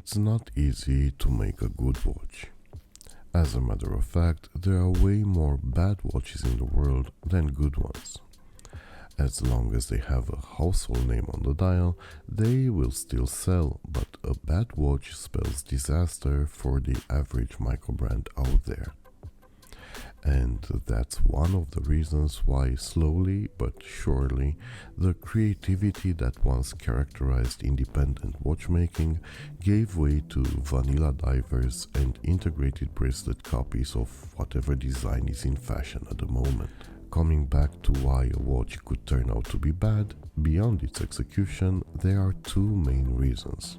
It's not easy to make a good watch. As a matter of fact, there are way more bad watches in the world than good ones. As long as they have a household name on the dial, they will still sell, but a bad watch spells disaster for the average microbrand out there. And that's one of the reasons why slowly but surely the creativity that once characterized independent watchmaking gave way to vanilla divers and integrated bracelet copies of whatever design is in fashion at the moment. Coming back to why a watch could turn out to be bad, beyond its execution, there are two main reasons.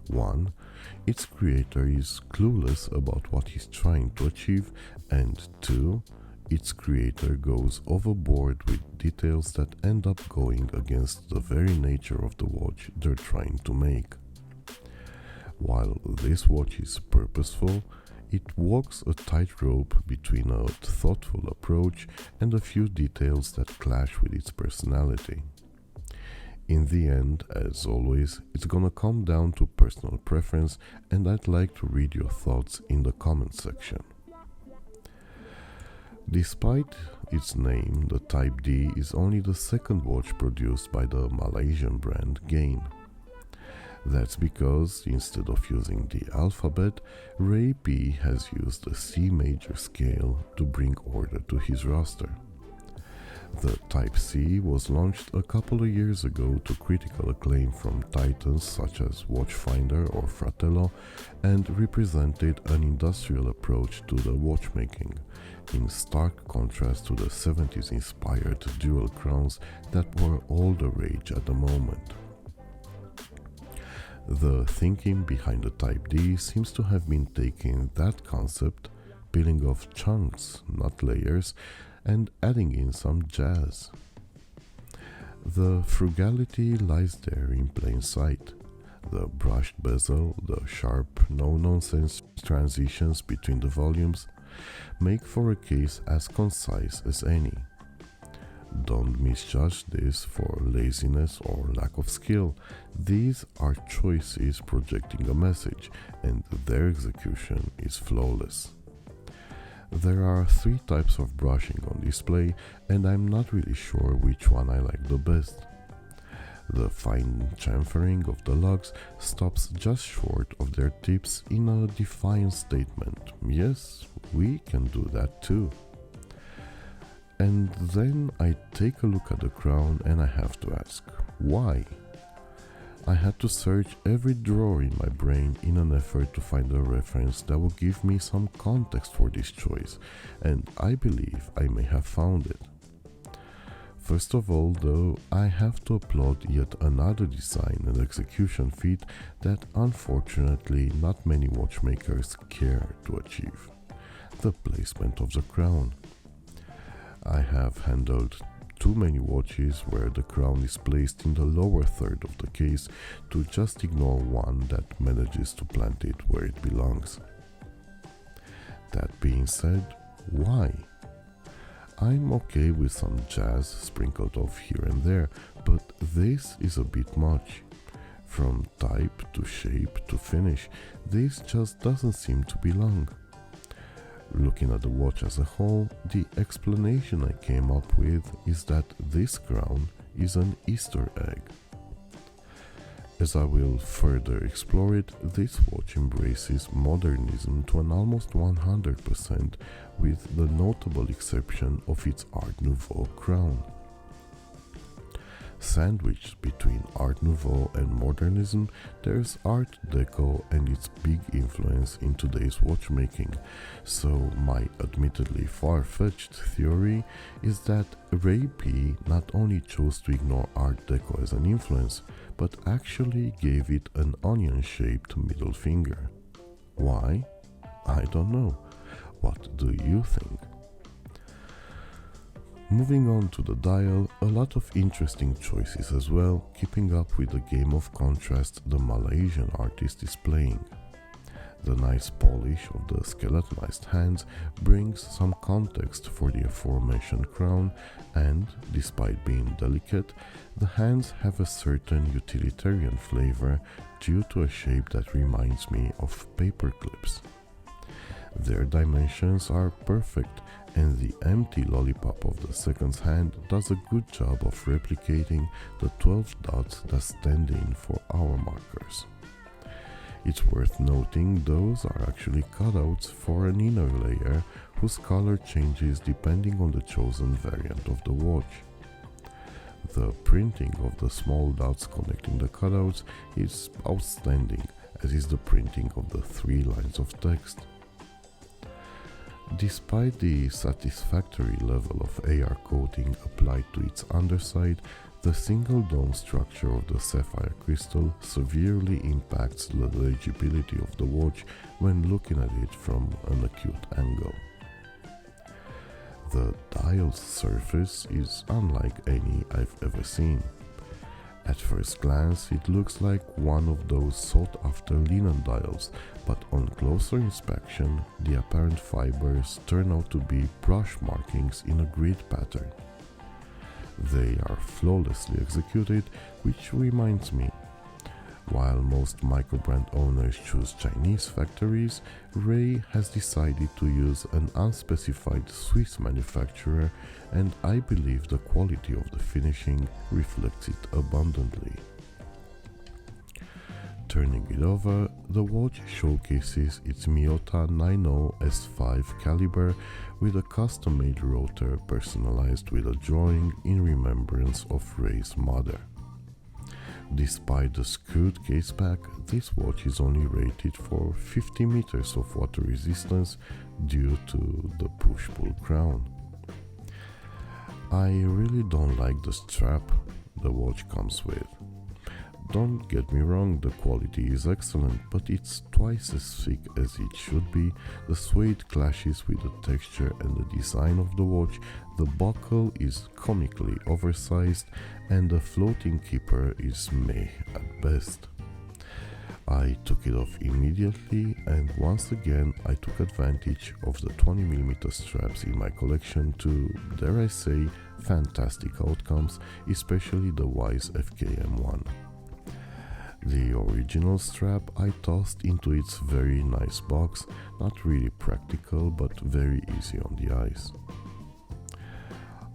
One, its creator is clueless about what he's trying to achieve, and two, its creator goes overboard with details that end up going against the very nature of the watch they're trying to make. While this watch is purposeful, it walks a tightrope between a thoughtful approach and a few details that clash with its personality. In the end, as always, it's gonna come down to personal preference, and I'd like to read your thoughts in the comments section. Despite its name, the Type D is only the second watch produced by the Malaysian brand Gane. That's because, instead of using the alphabet, Ray P has used a C major scale to bring order to his roster. The Type C was launched a couple of years ago to critical acclaim from titans such as Watchfinder or Fratello, and represented an industrial approach to the watchmaking, in stark contrast to the 70s inspired dual crowns that were all the rage at the moment. The thinking behind the Type D seems to have been taking that concept, peeling off chunks, not layers, and adding in some jazz. The frugality lies there in plain sight. The brushed bezel, the sharp, no-nonsense transitions between the volumes make for a case as concise as any. Don't misjudge this for laziness or lack of skill. These are choices projecting a message, and their execution is flawless. There are 3 types of brushing on display, and I'm not really sure which one I like the best. The fine chamfering of the lugs stops just short of their tips in a defiant statement. Yes, we can do that too. And then I take a look at the crown and I have to ask, why? I had to search every drawer in my brain in an effort to find a reference that would give me some context for this choice, and I believe I may have found it. First of all, though, I have to applaud yet another design and execution feat that unfortunately not many watchmakers care to achieve: the placement of the crown. I have handled too many watches where the crown is placed in the lower third of the case to just ignore one that manages to plant it where it belongs. That being said, why? I'm okay with some jazz sprinkled off here and there, but this is a bit much. From type to shape to finish, this just doesn't seem to belong. Looking at the watch as a whole, the explanation I came up with is that this crown is an Easter egg. As I will further explore it, this watch embraces modernism to an almost 100%, with the notable exception of its Art Nouveau crown. Sandwiched between Art Nouveau and modernism, there's Art Deco and its big influence in today's watchmaking, so my admittedly far-fetched theory is that Ray P not only chose to ignore Art Deco as an influence, but actually gave it an onion-shaped middle finger. Why? I don't know. What do you think? Moving on to the dial, a lot of interesting choices as well, keeping up with the game of contrast the Malaysian artist is playing. The nice polish of the skeletonized hands brings some context for the aforementioned crown, and, despite being delicate, the hands have a certain utilitarian flavor due to a shape that reminds me of paper clips. Their dimensions are perfect, and the empty lollipop of the second hand does a good job of replicating the 12 dots that stand in for our markers. It's worth noting those are actually cutouts for an inner layer whose color changes depending on the chosen variant of the watch. The printing of the small dots connecting the cutouts is outstanding, as is the printing of the 3 lines of text. Despite the satisfactory level of AR coating applied to its underside, the single dome structure of the sapphire crystal severely impacts the legibility of the watch when looking at it from an acute angle. The dial's surface is unlike any I've ever seen. At first glance, it looks like one of those sought-after linen dials, but on closer inspection, the apparent fibers turn out to be brush markings in a grid pattern. They are flawlessly executed, which reminds me, while most microbrand owners choose Chinese factories, Ray has decided to use an unspecified Swiss manufacturer, and I believe the quality of the finishing reflects it abundantly. Turning it over, the watch showcases its Miyota 90 S5 caliber with a custom-made rotor personalized with a drawing in remembrance of Ray's mother. Despite the skewed case back, this watch is only rated for 50 meters of water resistance due to the push-pull crown. I really don't like the strap the watch comes with. Don't get me wrong, the quality is excellent, but it's twice as thick as it should be. The suede clashes with the texture and the design of the watch, the buckle is comically oversized, and the floating keeper is meh at best. I took it off immediately, and once again I took advantage of the 20mm straps in my collection to, dare I say, fantastic outcomes, especially the Wise FKM one. The original strap I tossed into its very nice box, not really practical but very easy on the eyes.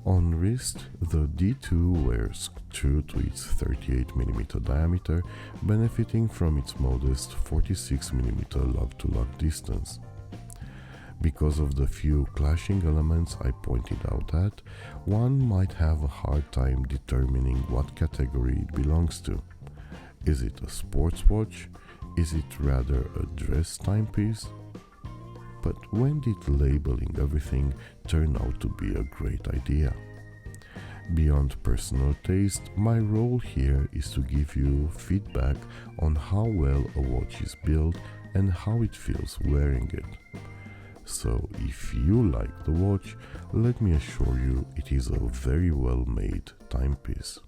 On wrist, the D2 wears true to its 38mm diameter, benefiting from its modest 46mm lug-to-lug distance. Because of the few clashing elements I pointed out at, one might have a hard time determining what category it belongs to. Is it a sports watch? Is it rather a dress timepiece? But when did labeling everything turn out to be a great idea? Beyond personal taste, my role here is to give you feedback on how well a watch is built and how it feels wearing it. So if you like the watch, let me assure you it is a very well made timepiece.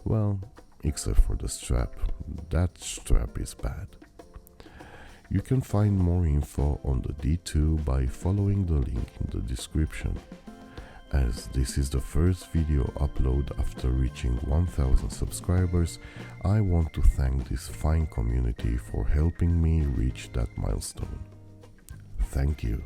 Well, except for the strap. That strap is bad. You can find more info on the D2 by following the link in the description. As this is the first video upload after reaching 1000 subscribers, I want to thank this fine community for helping me reach that milestone. Thank you.